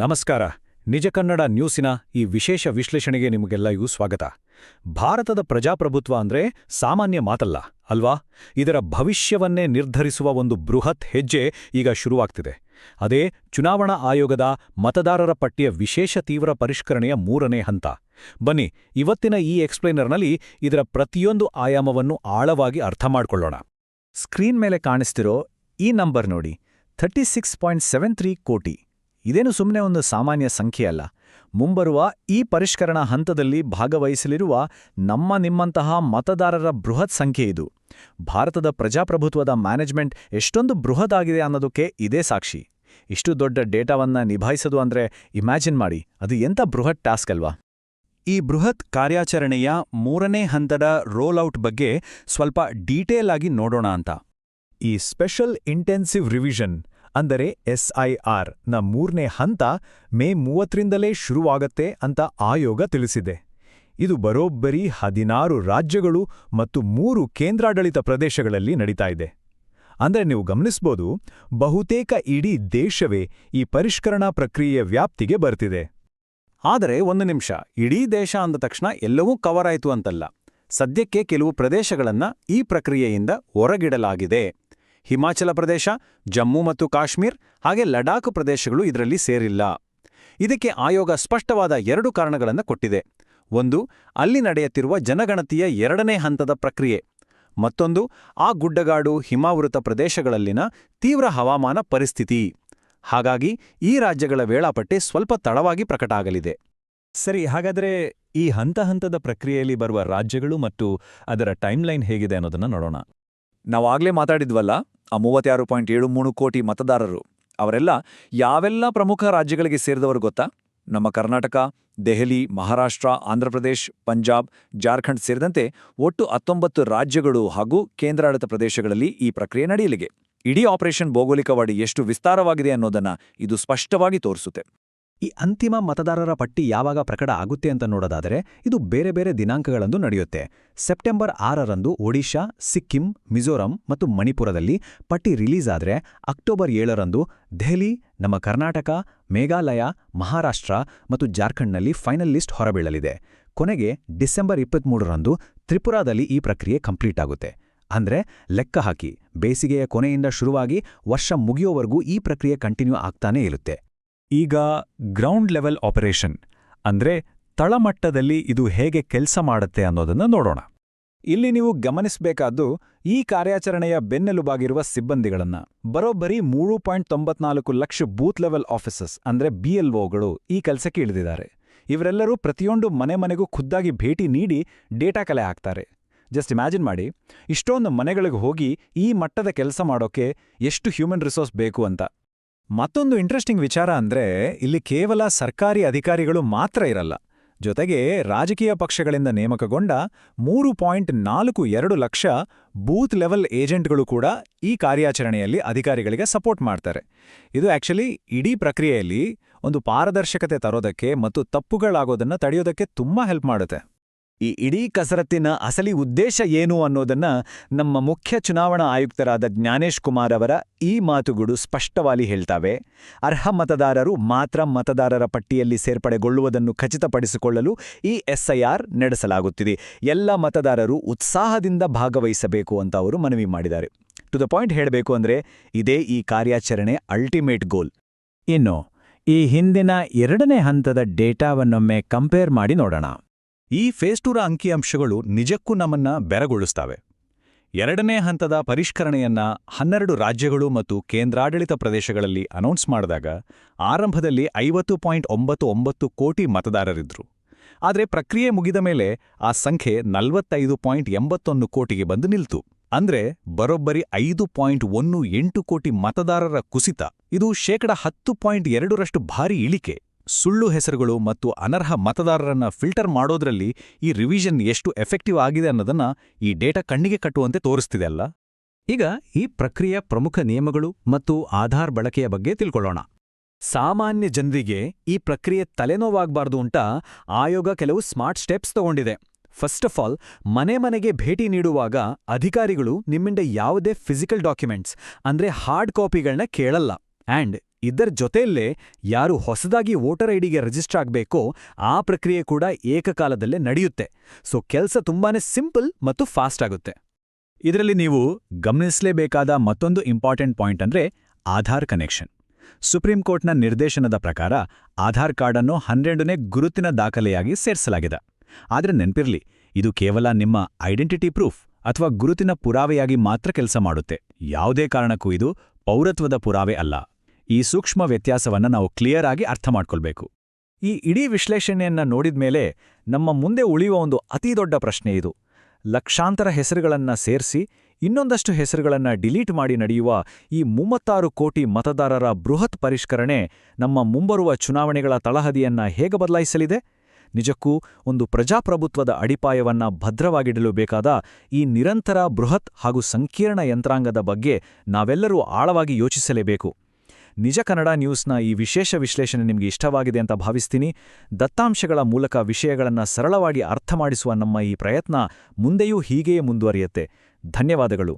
ನಮಸ್ಕಾರ. ನಿಜ ಕನ್ನಡ ನ್ಯೂಸಿನ ಈ ವಿಶೇಷ ವಿಶ್ಲೇಷಣೆಗೆ ನಿಮಗೆಲ್ಲರಿಗೂ ಸ್ವಾಗತ. ಭಾರತದ ಪ್ರಜಾಪ್ರಭುತ್ವ ಅಂದ್ರೆ ಸಾಮಾನ್ಯ ಮಾತಲ್ಲ ಅಲ್ವಾ? ಇದರ ಭವಿಷ್ಯವನ್ನೇ ನಿರ್ಧರಿಸುವ ಒಂದು ಬೃಹತ್ ಹೆಜ್ಜೆ ಈಗ ಶುರುವಾಗ್ತಿದೆ. ಅದೇ ಚುನಾವಣಾ ಆಯೋಗದ ಮತದಾರರ ಪಟ್ಟಿಯ ವಿಶೇಷ ತೀವ್ರ ಪರಿಷ್ಕರಣೆಯ 3ನೇ ಹಂತ. ಬನ್ನಿ, ಇವತ್ತಿನ ಈ ಎಕ್ಸ್ಪ್ಲೇನರ್ನಲ್ಲಿ ಇದರ ಪ್ರತಿಯೊಂದು ಆಯಾಮವನ್ನು ಆಳವಾಗಿ ಅರ್ಥ ಮಾಡ್ಕೊಳ್ಳೋಣ. ಸ್ಕ್ರೀನ್ ಮೇಲೆ ಕಾಣಿಸ್ತಿರೋ ಈ ನಂಬರ್ ನೋಡಿ, 36.73 ಕೋಟಿ. ಇದೇನು ಸುಮ್ಮನೆ ಒಂದು ಸಾಮಾನ್ಯ ಸಂಖ್ಯೆ ಅಲ್ಲ. ಮುಂಬರುವ ಈ ಪರಿಷ್ಕರಣಾ ಹಂತದಲ್ಲಿ ಭಾಗವಹಿಸಲಿರುವ ನಿಮ್ಮಂತಹ ಮತದಾರರ ಬೃಹತ್ ಸಂಖ್ಯೆ ಇದು. ಭಾರತದ ಪ್ರಜಾಪ್ರಭುತ್ವದ ಮ್ಯಾನೇಜ್ಮೆಂಟ್ ಎಷ್ಟೊಂದು ಬೃಹತ್ ಆಗಿದೆ ಅನ್ನೋದಕ್ಕೆ ಇದೇ ಸಾಕ್ಷಿ. ಇಷ್ಟು ದೊಡ್ಡ ಡೇಟಾವನ್ನ ನಿಭಾಯಿಸೋದು ಅಂದ್ರೆ ಇಮ್ಯಾಜಿನ್ ಮಾಡಿ, ಅದು ಎಂಥ ಬೃಹತ್ ಟಾಸ್ಕ್ ಅಲ್ವಾ? ಈ ಬೃಹತ್ ಕಾರ್ಯಾಚರಣೆಯ 3ನೇ ಹಂತದ ರೋಲ್ಔಟ್ ಬಗ್ಗೆ ಸ್ವಲ್ಪ ಡೀಟೇಲ್ ಆಗಿ ನೋಡೋಣ ಅಂತ. ಈ ಸ್ಪೆಷಲ್ ಇಂಟೆನ್ಸಿವ್ ರಿವಿಷನ್ ಅಂದರೆ SIR ನ 3ನೇ ಹಂತ ಮೇ 30ರಿಂದಲೇ ಶುರುವಾಗತ್ತೆ ಅಂತ ಆಯೋಗ ತಿಳಿಸಿದೆ. ಇದು ಬರೋಬ್ಬರಿ 16 ರಾಜ್ಯಗಳು ಮತ್ತು 3 ಕೇಂದ್ರಾಡಳಿತ ಪ್ರದೇಶಗಳಲ್ಲಿ ನಡೀತಾ ಇದೆ. ಅಂದ್ರೆ ನೀವು ಗಮನಿಸ್ಬೋದು, ಬಹುತೇಕ ಇಡೀ ದೇಶವೇ ಈ ಪರಿಷ್ಕರಣಾ ಪ್ರಕ್ರಿಯೆಯ ವ್ಯಾಪ್ತಿಗೆ ಬರ್ತಿದೆ. ಆದರೆ ಒಂದು ನಿಮಿಷ, ಇಡೀ ದೇಶ ಅಂದ ತಕ್ಷಣ ಎಲ್ಲವೂ ಕವರ್ ಆಯಿತು ಅಂತಲ್ಲ. ಸದ್ಯಕ್ಕೆ ಕೆಲವು ಪ್ರದೇಶಗಳನ್ನ ಈ ಪ್ರಕ್ರಿಯೆಯಿಂದ ಹೊರಗಿಡಲಾಗಿದೆ. ಹಿಮಾಚಲ ಪ್ರದೇಶ, ಜಮ್ಮು ಮತ್ತು ಕಾಶ್ಮೀರ್ ಹಾಗೆ ಲಡಾಖ್ ಪ್ರದೇಶಗಳು ಇದರಲ್ಲಿ ಸೇರಿಲ್ಲ. ಇದಕ್ಕೆ ಆಯೋಗ ಸ್ಪಷ್ಟವಾದ 2 ಕಾರಣಗಳನ್ನು ಕೊಟ್ಟಿದೆ. ಒಂದು, ಅಲ್ಲಿ ನಡೆಯುತ್ತಿರುವ ಜನಗಣತಿಯ 2ನೇ ಹಂತದ ಪ್ರಕ್ರಿಯೆ. ಮತ್ತೊಂದು, ಆ ಗುಡ್ಡಗಾಡು ಹಿಮಾವೃತ ಪ್ರದೇಶಗಳಲ್ಲಿನ ತೀವ್ರ ಹವಾಮಾನ ಪರಿಸ್ಥಿತಿ. ಹಾಗಾಗಿ ಈ ರಾಜ್ಯಗಳ ವೇಳಾಪಟ್ಟಿ ಸ್ವಲ್ಪ ತಡವಾಗಿ ಪ್ರಕಟ ಆಗಲಿದೆ. ಸರಿ, ಹಾಗಾದ್ರೆ ಈ ಹಂತದ ಪ್ರಕ್ರಿಯೆಯಲ್ಲಿ ಬರುವ ರಾಜ್ಯಗಳು ಮತ್ತು ಅದರ ಟೈಮ್ಲೈನ್ ಹೇಗಿದೆ ಅನ್ನೋದನ್ನ ನೋಡೋಣ. ನಾವಾಗ್ಲೇ ಮಾತಾಡಿದ್ವಲ್ಲ, ಆ 36.73 ಕೋಟಿ ಮತದಾರರು, ಅವರೆಲ್ಲ ಯಾವೆಲ್ಲ ಪ್ರಮುಖ ರಾಜ್ಯಗಳಿಗೆ ಸೇರಿದವರು ಗೊತ್ತಾ? ನಮ್ಮ ಕರ್ನಾಟಕ, ದೆಹಲಿ, ಮಹಾರಾಷ್ಟ್ರ, ಆಂಧ್ರಪ್ರದೇಶ್, ಪಂಜಾಬ್, ಜಾರ್ಖಂಡ್ ಸೇರಿದಂತೆ ಒಟ್ಟು 19 ರಾಜ್ಯಗಳು ಹಾಗೂ ಕೇಂದ್ರಾಡಳಿತ ಪ್ರದೇಶಗಳಲ್ಲಿ ಈ ಪ್ರಕ್ರಿಯೆ ನಡೆಯಲಿದೆ. ಇಡೀ ಆಪರೇಷನ್ ಭೌಗೋಳಿಕವಾಗಿ ಎಷ್ಟು ವಿಸ್ತಾರವಾಗಿದೆ ಅನ್ನೋದನ್ನ ಇದು ಸ್ಪಷ್ಟವಾಗಿ ತೋರಿಸುತ್ತೆ. ಈ ಅಂತಿಮ ಮತದಾರರ ಪಟ್ಟಿ ಯಾವಾಗ ಪ್ರಕಟ ಆಗುತ್ತೆ ಅಂತ ನೋಡೋದಾದರೆ, ಇದು ಬೇರೆ ಬೇರೆ ದಿನಾಂಕಗಳಂದು ನಡೆಯುತ್ತೆ. ಸೆಪ್ಟೆಂಬರ್ 6ರಂದು ಒಡಿಶಾ, ಸಿಕ್ಕಿಂ, ಮಿಜೋರಂ ಮತ್ತು ಮಣಿಪುರದಲ್ಲಿ ಪಟ್ಟಿ ರಿಲೀಸ್ ಆದರೆ, ಅಕ್ಟೋಬರ್ 7ರಂದು ದೆಹಲಿ, ನಮ್ಮ ಕರ್ನಾಟಕ, ಮೇಘಾಲಯ, ಮಹಾರಾಷ್ಟ್ರ ಮತ್ತು ಜಾರ್ಖಂಡ್ನಲ್ಲಿ ಫೈನಲ್ ಲಿಸ್ಟ್ ಹೊರಬೀಳಲಿದೆ. ಕೊನೆಗೆ ಡಿಸೆಂಬರ್ 23ರಂದು ತ್ರಿಪುರಾದಲ್ಲಿ ಈ ಪ್ರಕ್ರಿಯೆ ಕಂಪ್ಲೀಟ್ ಆಗುತ್ತೆ. ಅಂದ್ರೆ ಲೆಕ್ಕ ಹಾಕಿ, ಬೇಸಿಗೆಯ ಕೊನೆಯಿಂದ ಶುರುವಾಗಿ ವರ್ಷ ಮುಗಿಯೋವರೆಗೂ ಈ ಪ್ರಕ್ರಿಯೆ ಕಂಟಿನ್ಯೂ ಆಗ್ತಾನೇ ಇರುತ್ತೆ. ಈಗ ಗ್ರೌಂಡ್ ಲೆವೆಲ್ ಆಪರೇಷನ್ ಅಂದ್ರೆ ತಳಮಟ್ಟದಲ್ಲಿ ಇದು ಹೇಗೆ ಕೆಲಸ ಮಾಡುತ್ತೆ ಅನ್ನೋದನ್ನ ನೋಡೋಣ. ಇಲ್ಲಿ ನೀವು ಗಮನಿಸಬೇಕಾದ್ದು ಈ ಕಾರ್ಯಾಚರಣೆಯ ಬೆನ್ನೆಲುಬಾಗಿರುವ ಸಿಬ್ಬಂದಿಗಳನ್ನ. ಬರೋಬ್ಬರಿ 3.94 ಲಕ್ಷ ಬೂತ್ ಲೆವೆಲ್ ಆಫೀಸರ್ಸ್ ಅಂದ್ರೆ BLOಗಳು ಈ ಕೆಲಸಕ್ಕೆ ಇಳಿದಿದ್ದಾರೆ. ಇವರೆಲ್ಲರೂ ಪ್ರತಿಯೊಂದು ಮನೆಗೂ ಖುದ್ದಾಗಿ ಭೇಟಿ ನೀಡಿ ಡೇಟಾ ಕಲೆ ಹಾಕ್ತಾರೆ. ಜಸ್ಟ್ ಇಮ್ಯಾಜಿನ್ ಮಾಡಿ, ಇಷ್ಟೊಂದು ಮನೆಗಳಿಗೆ ಹೋಗಿ ಈ ಮಟ್ಟದ ಕೆಲಸ ಮಾಡೋಕೆ ಎಷ್ಟು ಹ್ಯೂಮನ್ ರಿಸೋರ್ಸ್ ಬೇಕು ಅಂತ. ಮತ್ತೊಂದು ಇಂಟ್ರೆಸ್ಟಿಂಗ್ ವಿಚಾರ ಅಂದ್ರೆ, ಇಲ್ಲಿ ಕೇವಲ ಸರ್ಕಾರಿ ಅಧಿಕಾರಿಗಳು ಮಾತ್ರ ಇರಲ್ಲ. ಜೊತೆಗೆ ರಾಜಕೀಯ ಪಕ್ಷಗಳಿಂದ ನೇಮಕಗೊಂಡ 3.42 ಲಕ್ಷ ಬೂತ್ ಲೆವೆಲ್ ಏಜೆಂಟ್ಗಳು ಕೂಡ ಈ ಕಾರ್ಯಾಚರಣೆಯಲ್ಲಿ ಅಧಿಕಾರಿಗಳಿಗೆ ಸಪೋರ್ಟ್ ಮಾಡ್ತಾರೆ. ಇದು ಆಕ್ಚುಲಿ ಇಡೀ ಪ್ರಕ್ರಿಯೆಯಲ್ಲಿ ಒಂದು ಪಾರದರ್ಶಕತೆ ತರೋದಕ್ಕೆ ಮತ್ತು ತಪ್ಪುಗಳಾಗೋದನ್ನ ತಡೆಯೋದಕ್ಕೆ ತುಂಬಾ ಹೆಲ್ಪ್ ಮಾಡುತ್ತೆ. ಈ ಇಡೀ ಕಸರತ್ತಿನ ಅಸಲಿ ಉದ್ದೇಶ ಏನು ಅನ್ನೋದನ್ನ ನಮ್ಮ ಮುಖ್ಯ ಚುನಾವಣಾ ಆಯುಕ್ತರಾದ ಜ್ಞಾನೇಶ್ ಕುಮಾರ್ ಅವರ ಈ ಮಾತುಗಳು ಸ್ಪಷ್ಟವಾಗಿ ಹೇಳ್ತಾವೆ. ಅರ್ಹ ಮತದಾರರು ಮಾತ್ರ ಮತದಾರರ ಪಟ್ಟಿಯಲ್ಲಿ ಸೇರ್ಪಡೆಗೊಳ್ಳುವುದನ್ನು ಖಚಿತಪಡಿಸಿಕೊಳ್ಳಲು ಈ SIR ನಡೆಸಲಾಗುತ್ತಿದೆ. ಎಲ್ಲ ಮತದಾರರು ಉತ್ಸಾಹದಿಂದ ಭಾಗವಹಿಸಬೇಕು ಅಂತ ಅವರು ಮನವಿ ಮಾಡಿದ್ದಾರೆ. ಟು ದ ಪಾಯಿಂಟ್ ಹೇಳಬೇಕು ಅಂದ್ರೆ, ಇದೇ ಈ ಕಾರ್ಯಾಚರಣೆ ಅಲ್ಟಿಮೇಟ್ ಗೋಲ್. ಇನ್ನು ಈ ಹಿಂದಿನ 2ನೇ ಹಂತದ ಡೇಟಾವನ್ನೊಮ್ಮೆ ಕಂಪೇರ್ ಮಾಡಿ ನೋಡೋಣ. ಈ ಫೇಸ್ 2ರ ಅಂಕಿಅಂಶಗಳು ನಿಜಕ್ಕೂ ನಮ್ಮನ್ನ ಬೆರಗೊಳಿಸ್ತವೆ. 2ನೇ ಹಂತದ ಪರಿಷ್ಕರಣೆಯನ್ನ 12 ರಾಜ್ಯಗಳು ಮತ್ತು ಕೇಂದ್ರಾಡಳಿತ ಪ್ರದೇಶಗಳಲ್ಲಿ ಅನೌನ್ಸ್ ಮಾಡಿದಾಗ ಆರಂಭದಲ್ಲಿ 50.99 ಕೋಟಿ ಮತದಾರರಿದ್ರು. ಆದರೆ ಪ್ರಕ್ರಿಯೆ ಮುಗಿದ ಮೇಲೆ ಆ ಸಂಖ್ಯೆ 45.81 ಕೋಟಿಗೆ ಬಂದು ನಿಲ್ತು. ಅಂದ್ರೆ ಬರೋಬ್ಬರಿ 5.18 ಕೋಟಿ ಮತದಾರರ ಕುಸಿತ. ಇದು ಶೇಕಡ 10.2ರಷ್ಟು ಭಾರಿ ಇಳಿಕೆ. ಸುಳ್ಳು ಹೆಸರುಗಳು ಮತ್ತು ಅನರ್ಹ ಮತದಾರರನ್ನ ಫಿಲ್ಟರ್ ಮಾಡೋದ್ರಲ್ಲಿ ಈ ರಿವಿಷನ್ ಎಷ್ಟು ಎಫೆಕ್ಟಿವ್ ಆಗಿದೆ ಅನ್ನೋದನ್ನ ಈ ಡೇಟಾ ಕಣ್ಣಿಗೆ ಕಟ್ಟುವಂತೆ ತೋರಿಸ್ತಿದೆ ಅಲ್ಲ? ಈಗ ಈ ಪ್ರಕ್ರಿಯೆಯ ಪ್ರಮುಖ ನಿಯಮಗಳು ಮತ್ತು ಆಧಾರ್ ಬಳಕೆಯ ಬಗ್ಗೆ ತಿಳ್ಕೊಳ್ಳೋಣ. ಸಾಮಾನ್ಯ ಜನರಿಗೆ ಈ ಪ್ರಕ್ರಿಯೆ ತಲೆನೋವಾಗಬಾರ್ದು ಅಂತ ಆಯೋಗ ಕೆಲವು ಸ್ಮಾರ್ಟ್ ಸ್ಟೆಪ್ಸ್ ತಗೊಂಡಿದೆ. ಫಸ್ಟ್ ಆಫ್ ಆಲ್, ಮನೆಗೆ ಭೇಟಿ ನೀಡುವಾಗ ಅಧಿಕಾರಿಗಳು ನಿಮ್ಮಿಂದ ಯಾವುದೇ ಫಿಸಿಕಲ್ ಡಾಕ್ಯುಮೆಂಟ್ಸ್ ಅಂದ್ರೆ ಹಾರ್ಡ್ ಕಾಪಿಗಳನ್ನ ಕೇಳಲ್ಲ. ಆ್ಯಂಡ್ ಇದರ ಜೊತೆಯಲ್ಲೇ ಯಾರು ಹೊಸದಾಗಿ ವೋಟರ್ ಐಡಿಗೆ ರಿಜಿಸ್ಟರ್ ಆಗಬೇಕೋ ಆ ಪ್ರಕ್ರಿಯೆ ಕೂಡ ಏಕಕಾಲದಲ್ಲೇ ನಡೆಯುತ್ತೆ. ಸೊ ಕೆಲಸ ತುಂಬಾನೇ ಸಿಂಪಲ್ ಮತ್ತು ಫಾಸ್ಟ್ ಆಗುತ್ತೆ. ಇದರಲ್ಲಿ ನೀವು ಗಮನಿಸಲೇಬೇಕಾದ ಮತ್ತೊಂದು ಇಂಪಾರ್ಟೆಂಟ್ ಪಾಯಿಂಟ್ ಅಂದ್ರೆ ಆಧಾರ್ ಕನೆಕ್ಷನ್. ಸುಪ್ರೀಂ ಕೋರ್ಟ್ನ ನಿರ್ದೇಶನದ ಪ್ರಕಾರ ಆಧಾರ್ ಕಾರ್ಡನ್ನು 12ನೇ ಗುರುತಿನ ದಾಖಲೆಯಾಗಿ ಸೇರಿಸಲಾಗಿದೆ. ಆದರೆ ನೆನ್ಪಿರ್ಲಿ, ಇದು ಕೇವಲ ನಿಮ್ಮ ಐಡೆಂಟಿಟಿ ಪ್ರೂಫ್ ಅಥವಾ ಗುರುತಿನ ಪುರಾವೆಯಾಗಿ ಮಾತ್ರ ಕೆಲಸ ಮಾಡುತ್ತೆ. ಯಾವುದೇ ಕಾರಣಕ್ಕೂ ಇದು ಪೌರತ್ವದ ಪುರಾವೆ ಅಲ್ಲ. ಈ ಸೂಕ್ಷ್ಮ ವ್ಯತ್ಯಾಸವನ್ನ ನಾವು ಕ್ಲಿಯರ್ ಆಗಿ ಅರ್ಥ ಮಾಡ್ಕೊಳ್ಬೇಕು. ಈ ಇಡೀ ವಿಶ್ಲೇಷಣೆಯನ್ನ ನೋಡಿದ್ಮೇಲೆ ನಮ್ಮ ಮುಂದೆ ಉಳಿಯುವ ಒಂದು ಅತಿದೊಡ್ಡ ಪ್ರಶ್ನೆ ಇದು. ಲಕ್ಷಾಂತರ ಹೆಸರುಗಳನ್ನ ಸೇರಿಸಿ ಇನ್ನೊಂದಷ್ಟು ಹೆಸರುಗಳನ್ನ ಡಿಲೀಟ್ ಮಾಡಿ ನಡೆಯುವ ಈ 36 ಕೋಟಿ ಮತದಾರರ ಬೃಹತ್ ಪರಿಷ್ಕರಣೆ ನಮ್ಮ ಮುಂಬರುವ ಚುನಾವಣೆಗಳ ತಳಹದಿಯನ್ನ ಹೇಗೆ ಬದಲಾಯಿಸಲಿದೆ? ನಿಜಕ್ಕೂ ಒಂದು ಪ್ರಜಾಪ್ರಭುತ್ವದ ಅಡಿಪಾಯವನ್ನ ಭದ್ರವಾಗಿಡಲು ಬೇಕಾದ ಈ ನಿರಂತರ ಬೃಹತ್ ಹಾಗೂ ಸಂಕೀರ್ಣ ಯಂತ್ರಾಂಗದ ಬಗ್ಗೆ ನಾವೆಲ್ಲರೂ ಆಳವಾಗಿ ಯೋಚಿಸಲೇಬೇಕು. ನಿಜ ಕನ್ನಡ ನ್ಯೂಸ್ನ ಈ ವಿಶೇಷ ವಿಶ್ಲೇಷಣೆ ನಿಮಗೆ ಇಷ್ಟವಾಗಿದೆ ಅಂತ ಭಾವಿಸ್ತೀನಿ. ದತ್ತಾಂಶಗಳ ಮೂಲಕ ವಿಷಯಗಳನ್ನು ಸರಳವಾಗಿ ಅರ್ಥ ಮಾಡಿಸುವ ನಮ್ಮ ಈ ಪ್ರಯತ್ನ ಮುಂದೆಯೂ ಹೀಗೆಯೇ ಮುಂದುವರಿಯುತ್ತೆ. ಧನ್ಯವಾದಗಳು.